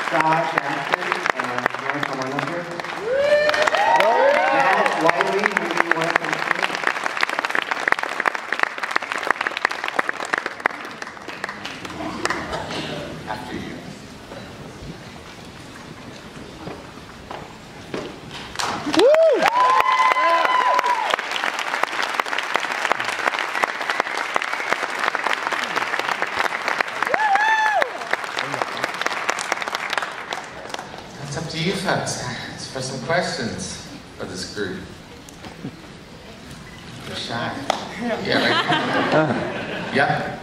Josh, Ashton, you want to come on up here? Matt, Wiley, maybe you want to come up here? After you. It's up to you folks. It's for some questions for this group. You're shy. Yeah, right. Yeah.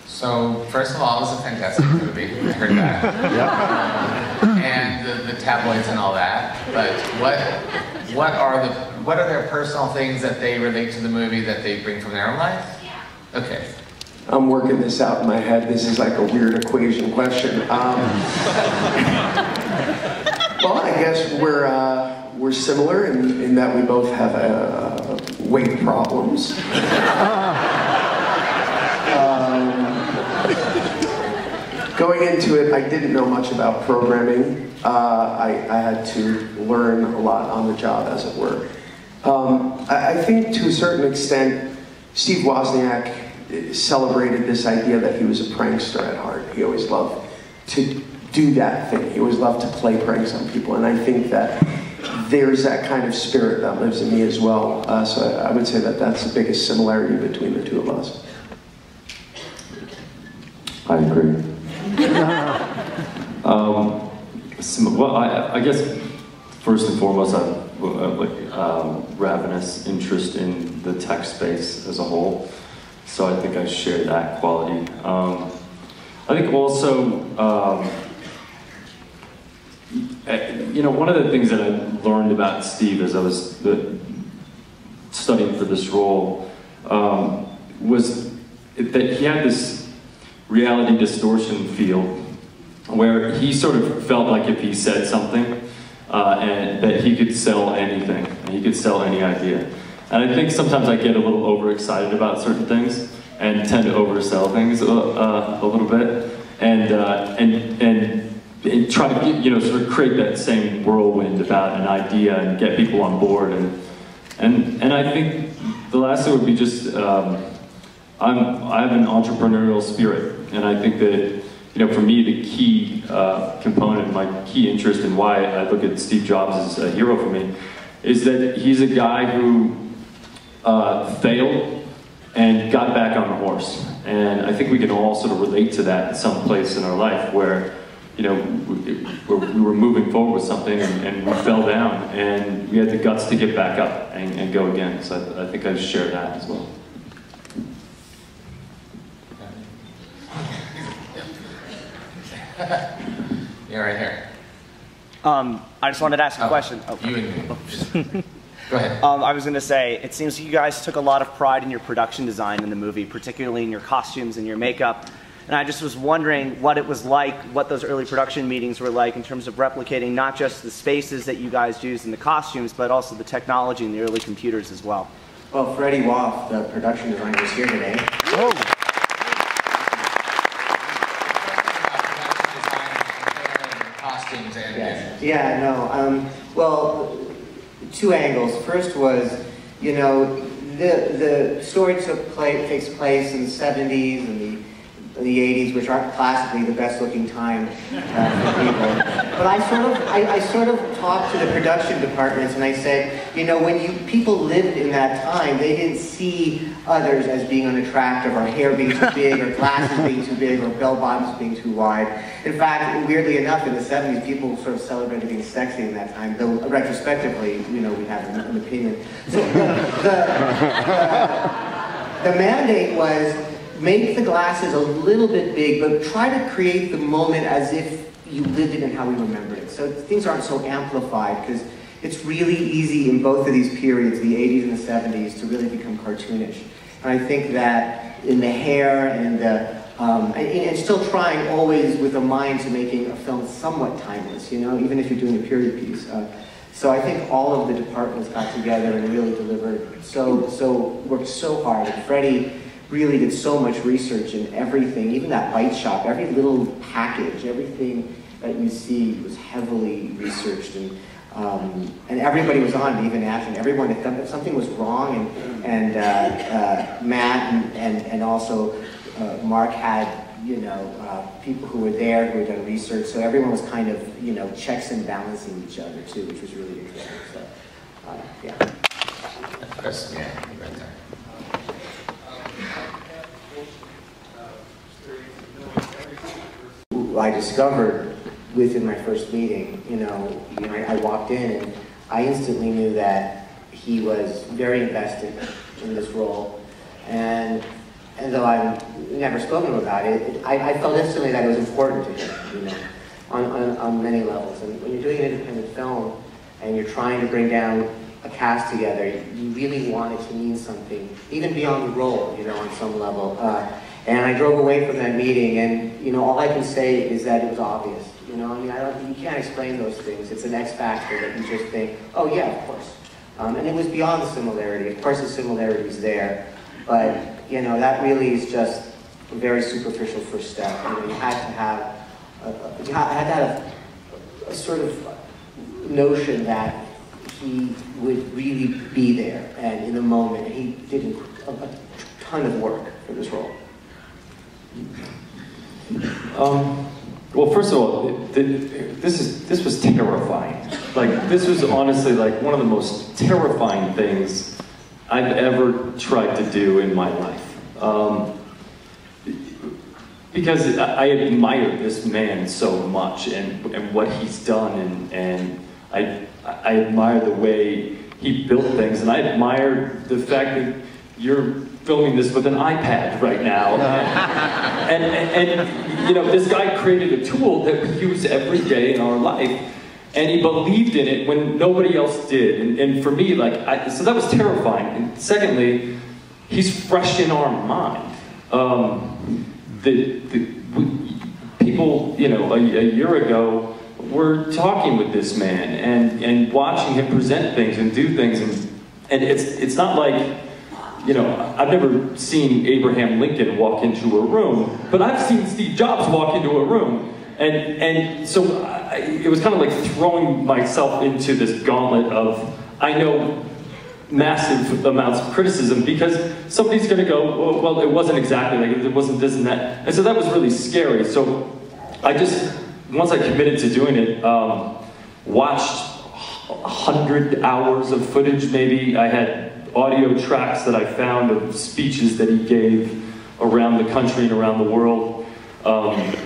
So, first of all, it was a fantastic movie. I heard that. Yep. And the tabloids and all that. But what are their personal things that they relate to the movie that they bring from their own life? Okay. I'm working this out in my head. This is like a weird equation question. Well, I guess we're similar in that we both have weight problems. Going into it, I didn't know much about programming. I had to learn a lot on the job, as it were. I think to a certain extent, Steve Wozniak celebrated this idea that he was a prankster at heart. He always loved to do that thing. He always loved to play pranks on people, and I think that there's that kind of spirit that lives in me as well. So I would say that that's the biggest similarity between the two of us. I agree. Well, I guess first and foremost, I have ravenous interest in the tech space as a whole, so I think I share that quality. I think also, you know, one of the things that I learned about Steve as I was studying for this role was that he had this reality distortion field where he sort of felt like if he said something and that he could sell anything, and he could sell any idea. And I think sometimes I get a little overexcited about certain things and tend to oversell things a little bit, and try to get, you know, sort of create that same whirlwind about an idea and get people on board. And I think the last thing would be just I have an entrepreneurial spirit, and I think that, you know, for me, the key component, my key interest in why I look at Steve Jobs as a hero for me, is that he's a guy who failed and got back on the horse. And I think we can all sort of relate to that in some place in our life where, you know, we were moving forward with something and we fell down, and we had the guts to get back up and go again. So I think I share that as well. Yeah, right here. I just wanted to ask a question. Oh. You and me. Go ahead. I was going to say, it seems you guys took a lot of pride in your production design in the movie, particularly in your costumes and your makeup. And I just was wondering what it was like, what those early production meetings were like in terms of replicating not just the spaces that you guys used in the costumes, but also the technology and the early computers as well. Well, Freddie Woff, the production designer, is here today. Oh. Costumes and yes. Yeah, no. Well, two angles. First was, you know, the story takes place in the 70s and the 80s, which aren't classically the best looking time for people. But I sort of talked to the production departments and I said, you know, when people lived in that time, they didn't see others as being unattractive, or hair being too big, or glasses being too big, or bell bottoms being too wide. In fact, weirdly enough, in the 70s, people sort of celebrated being sexy in that time, though retrospectively, you know, we have an opinion. So the mandate was, make the glasses a little bit big, but try to create the moment as if you lived it and how we remembered it. So things aren't so amplified, because it's really easy in both of these periods, the 80s and the 70s, to really become cartoonish. And I think that in the hair and the, and still trying always with a mind to making a film somewhat timeless, you know, even if you're doing a period piece. So I think all of the departments got together and really delivered, worked so hard. And Freddie really did so much research in everything, even that bite shop, every little package, everything that you see was heavily researched. And everybody was on it, even Ashton. Everyone, if something was wrong, and Matt and also Mark had, you know, people who were there who had done research, so everyone was kind of, you know, checks and balancing each other too, which was really interesting. So, yeah. Chris, yeah, right there. I discovered within my first meeting, I walked in and I instantly knew that he was very invested in this role, and though I've never spoken to him about it, I felt instantly that it was important to him, you know, on many levels. And when you're doing an independent film and you're trying to bring down a cast together, you really want it to mean something, even beyond the role, you know, on some level. And I drove away from that meeting, and you know, all I can say is that it was obvious. You know, I mean, you can't explain those things. It's an X factor that you just think, oh yeah, of course. And it was beyond the similarity. Of course, the similarity is there, but you know, that really is just a very superficial first step. You know, you had to have a sort of notion that he would really be there and in the moment. He did a ton of work for this role. Well, first of all, this was terrifying. Like, this was honestly like one of the most terrifying things I've ever tried to do in my life. Because I admire this man so much and what he's done, and I admire the way he built things, and I admire the fact that you're filming this with an iPad right now. And you know, this guy created a tool that we use every day in our life, and he believed in it when nobody else did. And for me, like, so that was terrifying. And secondly, he's fresh in our mind. People, you know, a year ago were talking with this man and watching him present things and do things, and it's not like, you know, I've never seen Abraham Lincoln walk into a room, but I've seen Steve Jobs walk into a room. And so it was kind of like throwing myself into this gauntlet of, I know massive amounts of criticism, because somebody's going to go, oh, well, it wasn't exactly like it wasn't this and that. And so that was really scary. So I just, once I committed to doing it, watched 100 hours of footage maybe. I had audio tracks that I found of speeches that he gave around the country and around the world.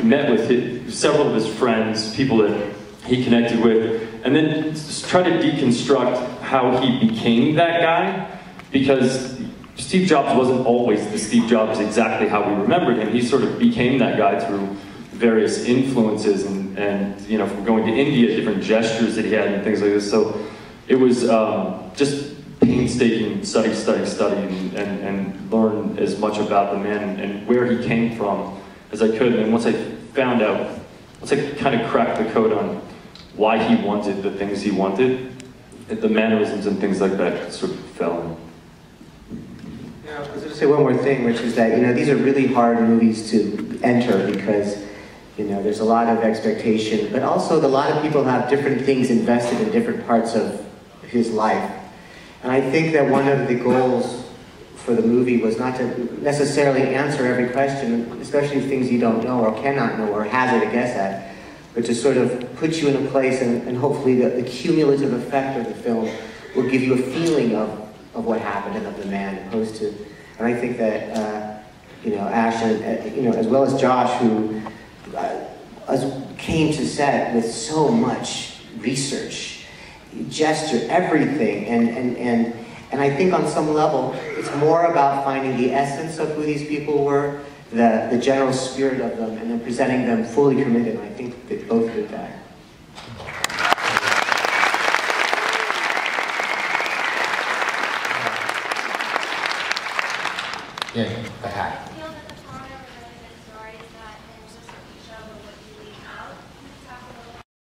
Met with several of his friends, people that he connected with, and then just try to deconstruct how he became that guy, because Steve Jobs wasn't always the Steve Jobs exactly how we remembered him. He sort of became that guy through various influences and you know, from going to India, different gestures that he had and things like this. So it was just painstaking study, and learn as much about the man and where he came from as I could. And once I found out, once I kind of cracked the code on why he wanted the things he wanted, the mannerisms and things like that sort of fell in. Yeah, I was going to say one more thing, which is that, you know, these are really hard movies to enter because, you know, there's a lot of expectation, but also a lot of people have different things invested in different parts of his life. And I think that one of the goals for the movie was not to necessarily answer every question, especially things you don't know or cannot know or hazard a guess at, but to sort of put you in a place, and hopefully the cumulative effect of the film will give you a feeling of what happened and of the man, opposed to, and I think that, you know, Ashton, you know, as well as Josh, who came to set with so much research, gesture, everything, and I think on some level, it's more about finding the essence of who these people were, the general spirit of them, and then presenting them fully committed. I think they both did that. in the hat.